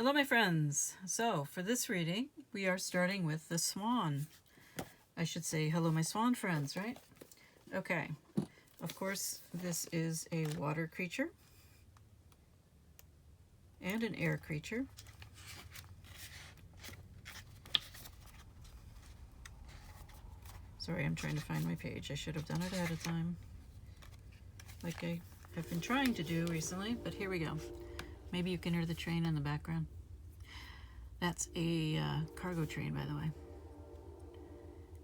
Hello, my friends. So, for this reading, we are starting with the swan. I should say, hello, my swan friends, right? Okay. Of course, this is a water creature and an air creature. Sorry, I'm trying to find my page. I should have done it ahead of time, like I have been trying to do recently, but here we go. Maybe you can hear the train in the background. That's a cargo train, by the way.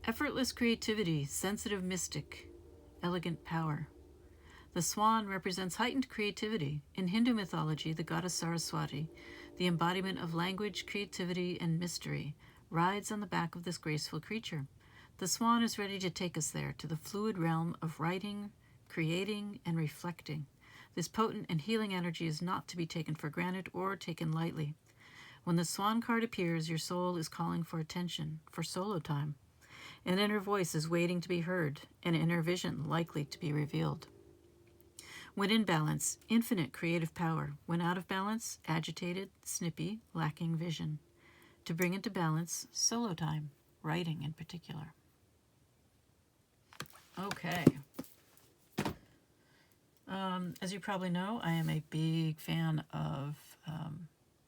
Effortless creativity, sensitive mystic, elegant power. The swan represents heightened creativity. In Hindu mythology, the goddess Saraswati, the embodiment of language, creativity, and mystery, rides on the back of this graceful creature. The swan is ready to take us there, to the fluid realm of writing, creating, and reflecting. This potent and healing energy is not to be taken for granted or taken lightly. When the swan card appears, your soul is calling for attention, for solo time. An inner voice is waiting to be heard, an inner vision likely to be revealed. When in balance, infinite creative power. When out of balance, agitated, snippy, lacking vision. To bring into balance, solo time, writing in particular. Okay. As you probably know, I am a big fan of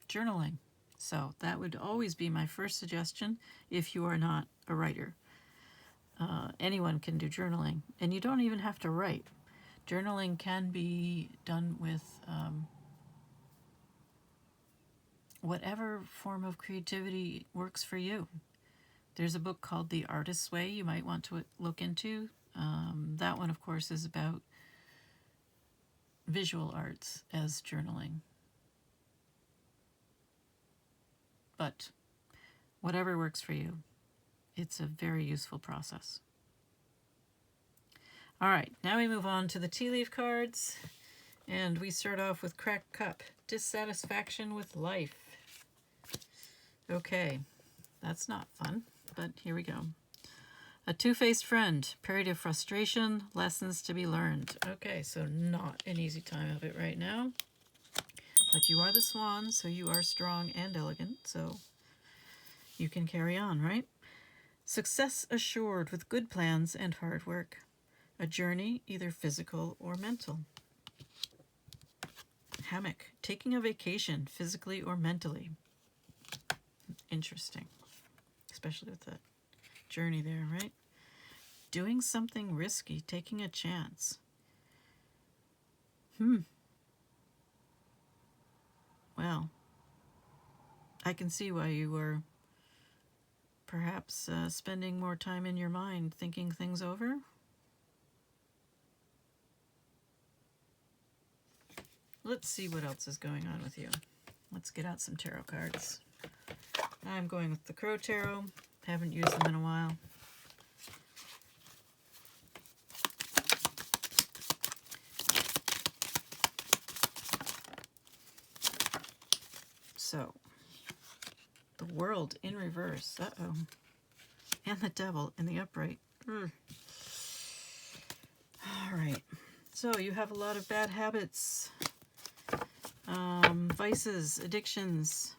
journaling. So that would always be my first suggestion if you are not a writer. Anyone can do journaling, and you don't even have to write. Journaling can be done with whatever form of creativity works for you. There's a book called The Artist's Way you might want to look into. That one, of course, is about visual arts as journaling. But whatever works for you, it's a very useful process. All right, now we move on to the tea leaf cards, and we start off with Cracked Cup, dissatisfaction with life. Okay, that's not fun, but here we go. A two-faced friend, period of frustration, lessons to be learned. Okay, so not an easy time of it right now. But you are the swan, so you are strong and elegant, so you can carry on, right? Success assured with good plans and hard work. A journey, either physical or mental. Hammock, taking a vacation, physically or mentally. Interesting, especially with that journey there, right? Doing something risky, taking a chance. Well, I can see why you were perhaps spending more time in your mind thinking things over. Let's see what else is going on with you. Let's get out some tarot cards. I'm going with the Crow Tarot. Haven't used them in a while. So, the World in reverse. Uh-oh. And the Devil in the upright. All right. So, you have a lot of bad habits, vices, addictions,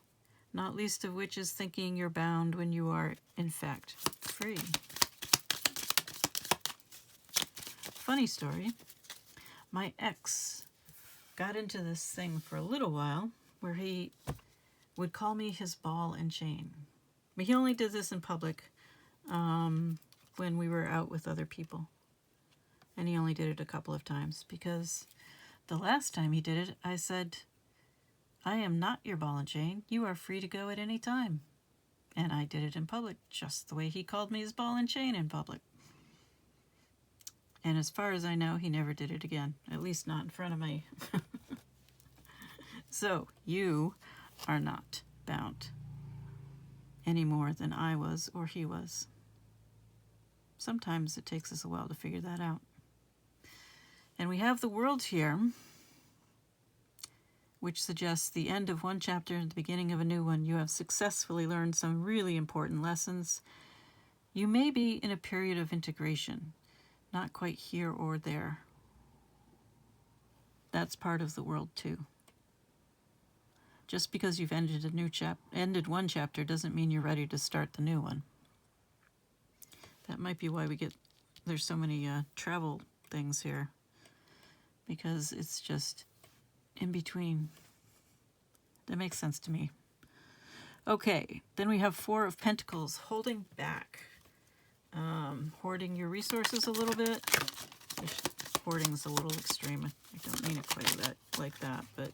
not least of which is thinking you're bound when you are, in fact, free. Funny story. My ex got into this thing for a little while where he would call me his ball and chain. But he only did this in public when we were out with other people. And he only did it a couple of times because the last time he did it, I said, I am not your ball and chain. You are free to go at any time. And I did it in public, just the way he called me his ball and chain in public. And as far as I know, he never did it again, at least not in front of me. So, you are not bound any more than I was or he was. Sometimes it takes us a while to figure that out. And we have the World here, which suggests the end of one chapter and the beginning of a new one. You have successfully learned some really important lessons. You may be in a period of integration, not quite here or there. That's part of the World too. Just because you've ended ended one chapter doesn't mean you're ready to start the new one. That might be why there's so many travel things here, because it's just in between. That makes sense to me. Okay, then we have Four of Pentacles, holding back, hoarding your resources a little bit. Hoarding is a little extreme. I don't mean it quite like that, but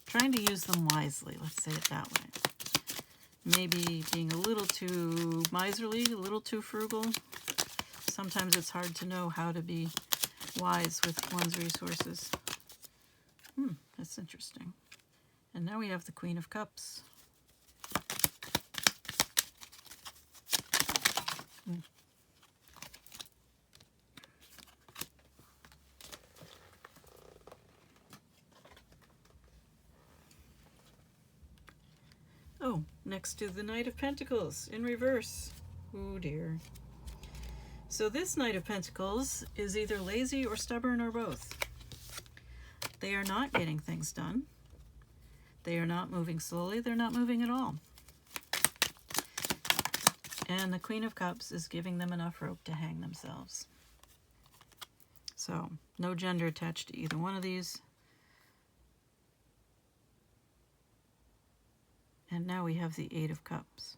trying to use them wisely, let's say it that way. Maybe being a little too miserly, a little too frugal. Sometimes it's hard to know how to be wise with one's resources. That's interesting. And now we have the Queen of Cups. Oh, next to the Knight of Pentacles in reverse. Oh dear. So this Knight of Pentacles is either lazy or stubborn or both. They are not getting things done. They are not moving slowly. They're not moving at all. And the Queen of Cups is giving them enough rope to hang themselves. So, no gender attached to either one of these. And now we have the Eight of Cups.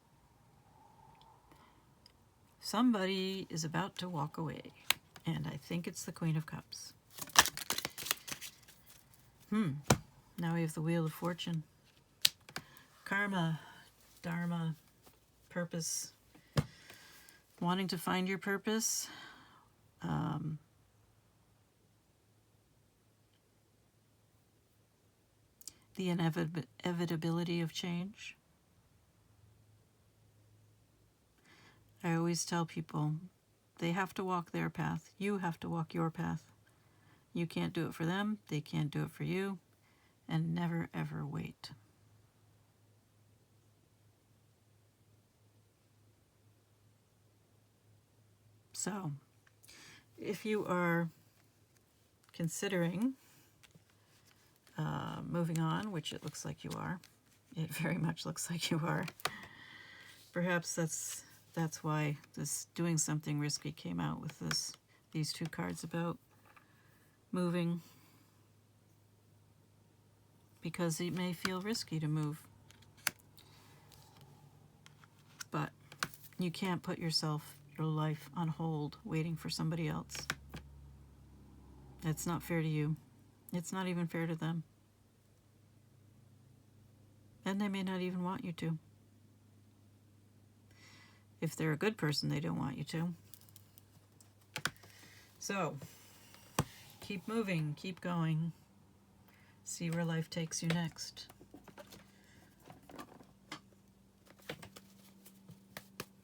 Somebody is about to walk away, and I think it's the Queen of Cups. Now we have the Wheel of Fortune. Karma, dharma, purpose. Wanting to find your purpose. The inevitability of change. I always tell people they have to walk their path. You have to walk your path. You can't do it for them. They can't do it for you. And never, ever wait. So, if you are considering moving on, which it looks like you are, it very much looks like you are, perhaps that's why this doing something risky came out with these two cards about moving, because it may feel risky to move. But you can't put your life on hold waiting for somebody else. That's not fair to you. It's not even fair to them. And they may not even want you to. If they're a good person, they don't want you to. So, keep moving, keep going. See where life takes you next.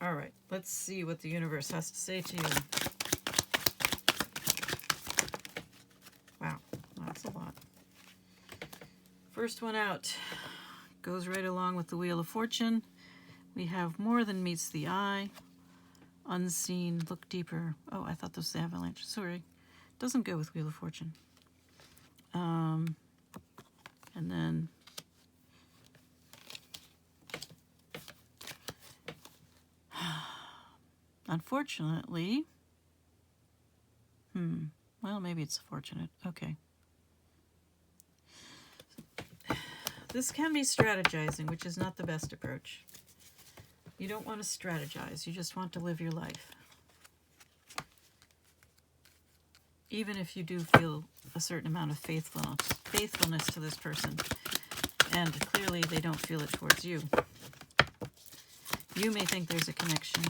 All right, let's see what the universe has to say to you. Wow, that's a lot. First one out goes right along with the Wheel of Fortune. We have more than meets the eye. Unseen, look deeper. Oh, I thought this was the Avalanche. Sorry. Doesn't go with Wheel of Fortune. And then unfortunately, well, maybe it's fortunate. Okay. This can be strategizing, which is not the best approach. You don't want to strategize. You just want to live your life. Even if you do feel a certain amount of faithfulness to this person, and clearly they don't feel it towards you. You may think there's a connection.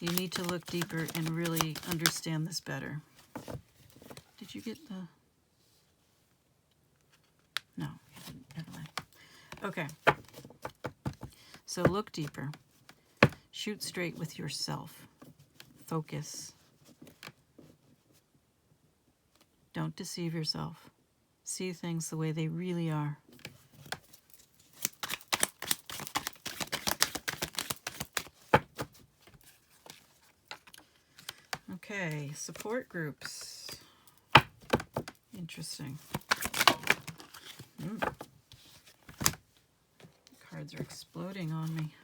You need to look deeper and really understand this better. Did you get the... No, you didn't. Never mind. Okay. So look deeper. Shoot straight with yourself. Focus. Don't deceive yourself. See things the way they really are. Okay, support groups. Interesting. Cards are exploding on me.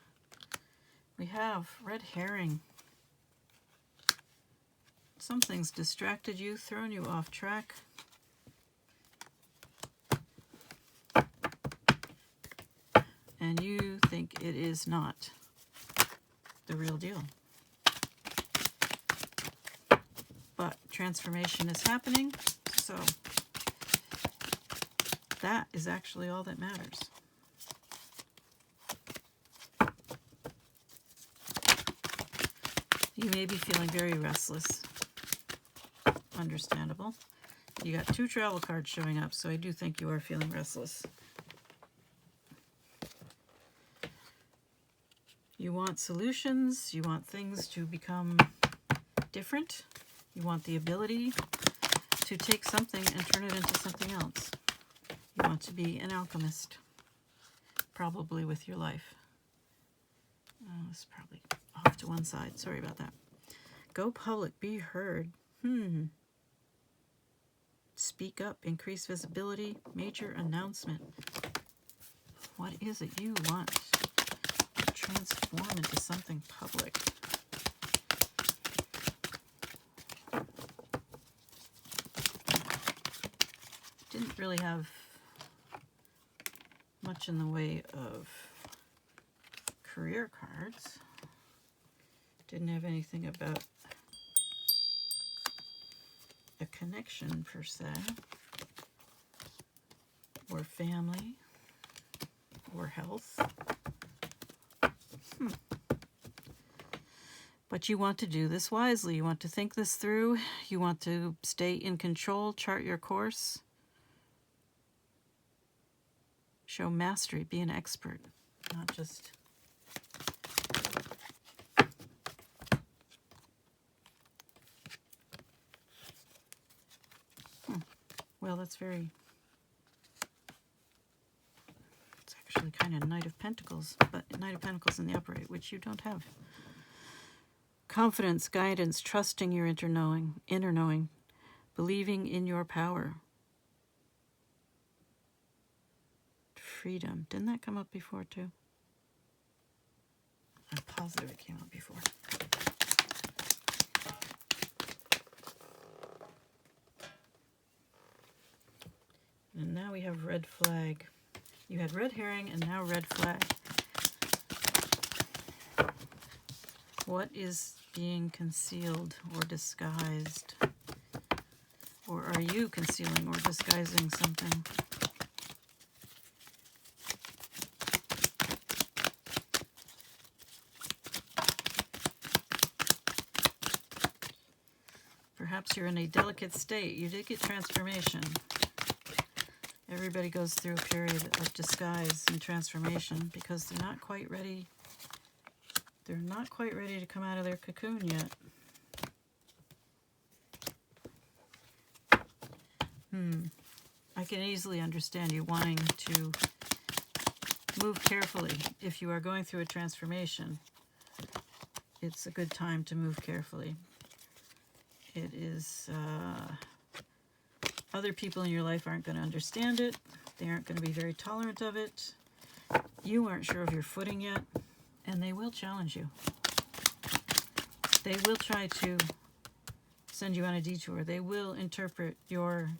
We have red herring. Something's distracted you, thrown you off track. And you think it is not the real deal. But transformation is happening, so that is actually all that matters. You may be feeling very restless. Understandable. You got 2 travel cards showing up, so I do think you are feeling restless. You want solutions. You want things to become different. You want the ability to take something and turn it into something else. You want to be an alchemist, probably with your life. Oh, it's probably off to one side. Sorry about that. Go public, be heard. Speak up, increase visibility, major announcement. What is it you want to transform into something public? Didn't really have much in the way of career cards. Didn't have anything about a connection per se, or family, or health. But you want to do this wisely. You want to think this through. You want to stay in control, chart your course. Show mastery, be an expert, not just well, that's very, it's actually kind of Knight of Pentacles, but Knight of Pentacles in the upright, which you don't have. Confidence, guidance, trusting your inner knowing, believing in your power. Freedom. Didn't that come up before too? I'm positive it came up before. And now we have red flag. You had red herring and now red flag. What is being concealed or disguised? Or are you concealing or disguising something? Perhaps you're in a delicate state. You did get transformation. Everybody goes through a period of disguise and transformation because they're not quite ready. They're not quite ready to come out of their cocoon yet. I can easily understand you wanting to move carefully. If you are going through a transformation, it's a good time to move carefully. It is, other people in your life aren't going to understand it. They aren't going to be very tolerant of it. You aren't sure of your footing yet, and they will challenge you. They will try to send you on a detour. They will interpret your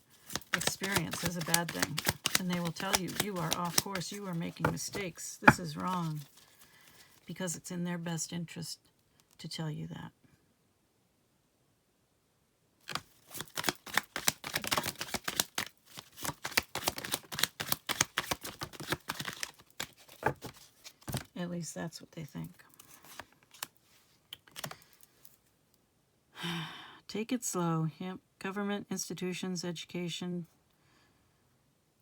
experience as a bad thing, and they will tell you, you are off course, you are making mistakes, this is wrong, because it's in their best interest to tell you that. At least that's what they think. Take it slow. Yep. Government, institutions, education.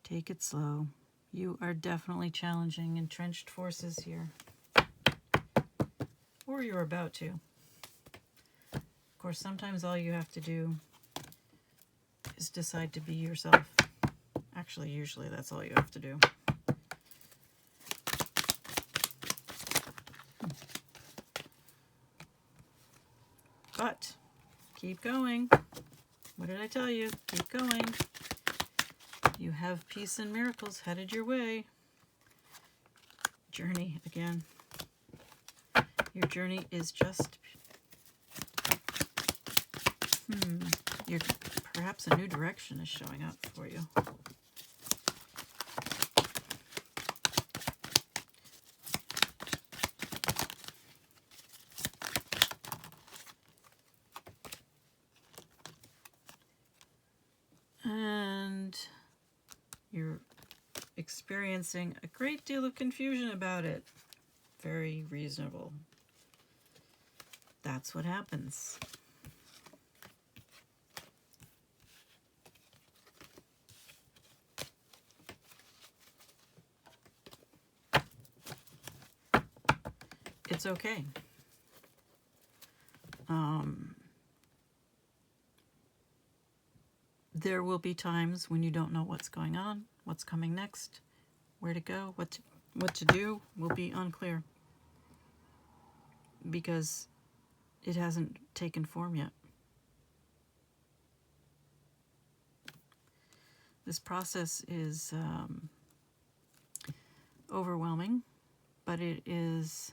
Take it slow. You are definitely challenging entrenched forces here. Or you're about to. Of course, sometimes all you have to do is decide to be yourself. Actually, usually that's all you have to do. But keep going. What did I tell you? Keep going. have peace and miracles headed your way. Journey again. Your journey is just... perhaps a new direction is showing up for you. And you're experiencing a great deal of confusion about it. Very reasonable. That's what happens. It's okay. There will be times when you don't know what's going on, what's coming next, where to go, what to do will be unclear because it hasn't taken form yet. This process is overwhelming, but it is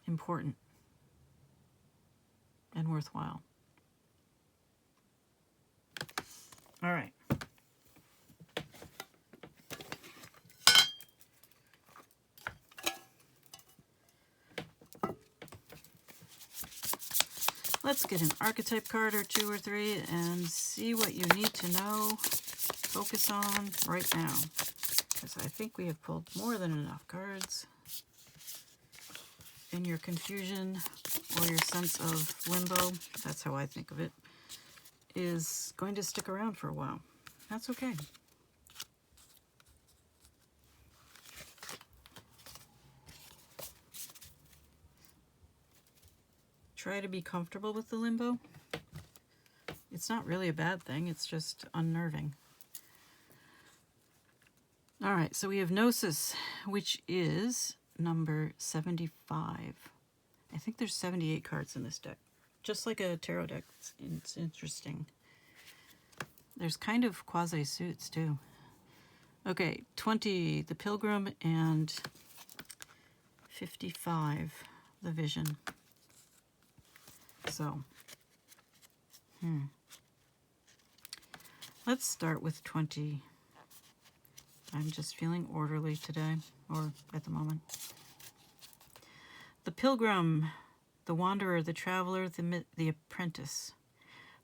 important and worthwhile. All right. Let's get an archetype card or 2 or 3 and see what you need to know, focus on right now. Because I think we have pulled more than enough cards. And your confusion or your sense of limbo, that's how I think of it, is going to stick around for a while. That's okay. Try to be comfortable with the limbo. It's not really a bad thing, it's just unnerving. All right, so we have Gnosis, which is number 75. I think there's 78 cards in this deck. Just like a tarot deck. It's interesting. There's kind of quasi-suits too. Okay, 20, the Pilgrim, and 55, the Vision. So, let's start with 20. I'm just feeling orderly today, or at the moment. The Pilgrim, the Wanderer, the Traveler, the Apprentice.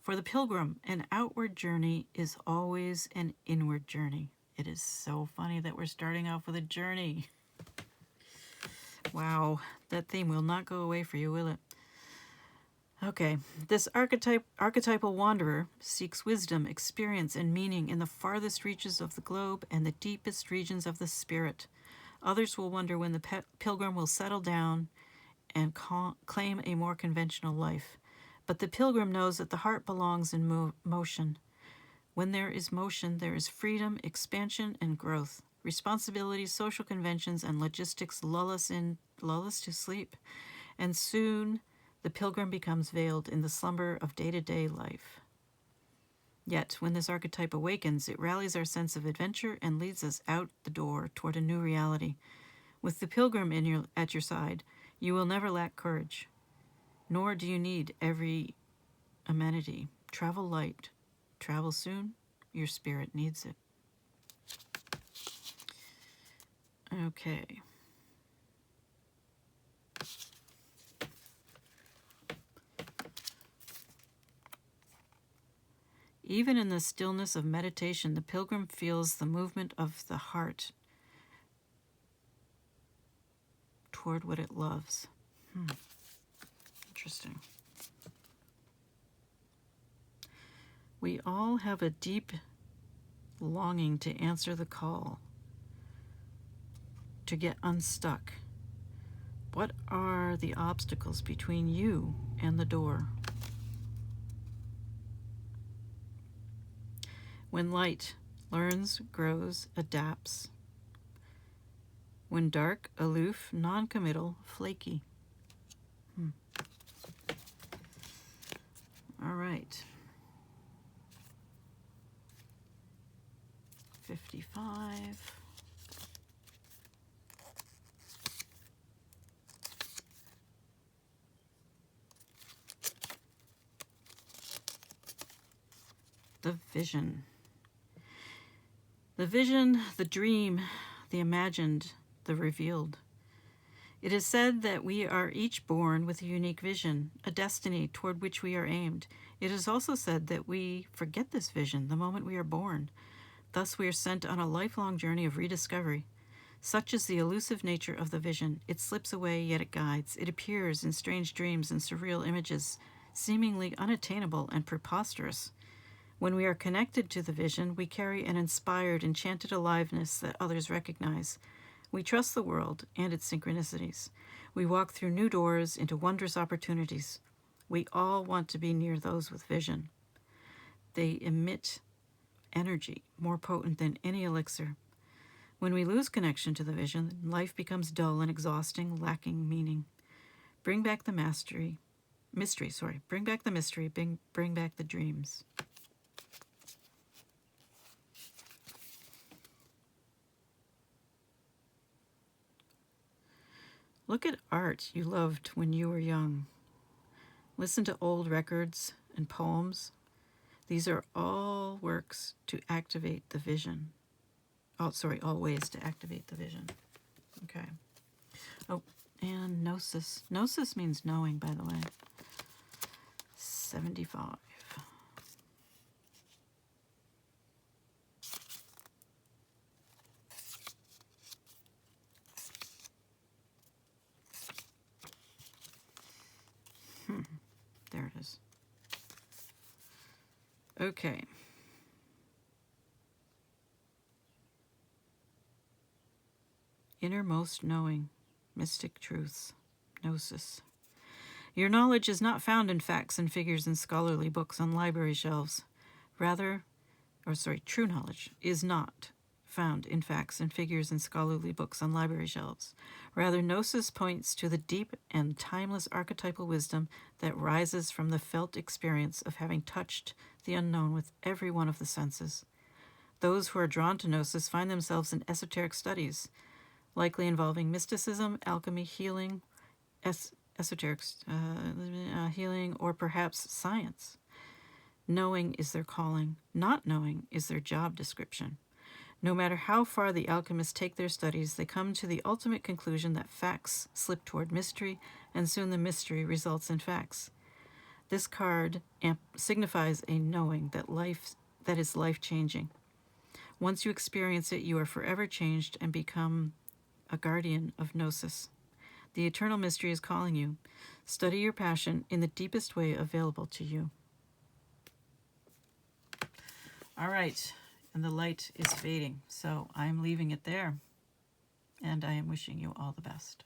For the Pilgrim, an outward journey is always an inward journey. It is so funny that we're starting off with a journey. Wow, that theme will not go away for you, will it? Okay, this archetypal wanderer seeks wisdom, experience, and meaning in the farthest reaches of the globe and the deepest regions of the spirit. Others will wonder when the pilgrim will settle down and claim a more conventional life. But the pilgrim knows that the heart belongs in motion. When there is motion, there is freedom, expansion, and growth. Responsibilities, social conventions, and logistics lull us to sleep, and soon the pilgrim becomes veiled in the slumber of day-to-day life. Yet, when this archetype awakens, it rallies our sense of adventure and leads us out the door toward a new reality. With the pilgrim at your side, you will never lack courage, nor do you need every amenity. Travel light, travel soon, your spirit needs it. Okay. Even in the stillness of meditation, the pilgrim feels the movement of the heart toward what it loves. Interesting. We all have a deep longing to answer the call, to get unstuck. What are the obstacles between you and the door? When light learns, grows, adapts. When dark, aloof, non-committal, flaky. All right. 55. The vision. The vision, the dream, the imagined, the revealed. It is said that we are each born with a unique vision, a destiny toward which we are aimed. It is also said that we forget this vision the moment we are born. Thus, we are sent on a lifelong journey of rediscovery. Such is the elusive nature of the vision. It slips away, yet it guides. It appears in strange dreams and surreal images, seemingly unattainable and preposterous. When we are connected to the vision, we carry an inspired, enchanted aliveness that others recognize. We trust the world and its synchronicities. We walk through new doors into wondrous opportunities. We all want to be near those with vision. They emit energy more potent than any elixir. When we lose connection to the vision, life becomes dull and exhausting, lacking meaning. Bring back the mystery. Bring back the mystery. Bring back the dreams. Look at art you loved when you were young. Listen to old records and poems. These are all works to activate the vision. All ways to activate the vision. Okay. Oh, and gnosis. Gnosis means knowing, by the way. 75. There it is. Okay. Innermost knowing, mystic truths, gnosis. Your knowledge is not found in facts and figures and scholarly books on library shelves. True knowledge is not found in facts and figures and scholarly books on library shelves. Rather, gnosis points to the deep and timeless archetypal wisdom that rises from the felt experience of having touched the unknown with every one of the senses. Those who are drawn to gnosis find themselves in esoteric studies, likely involving mysticism, alchemy, healing, healing, or perhaps science. Knowing is their calling. Not knowing is their job description. No matter how far the alchemists take their studies, they come to the ultimate conclusion that facts slip toward mystery, and soon the mystery results in facts. This card signifies a knowing that is life-changing. Once you experience it, you are forever changed and become a guardian of gnosis. The eternal mystery is calling you. Study your passion in the deepest way available to you. All right, and the light is fading, so I'm leaving it there, and I am wishing you all the best.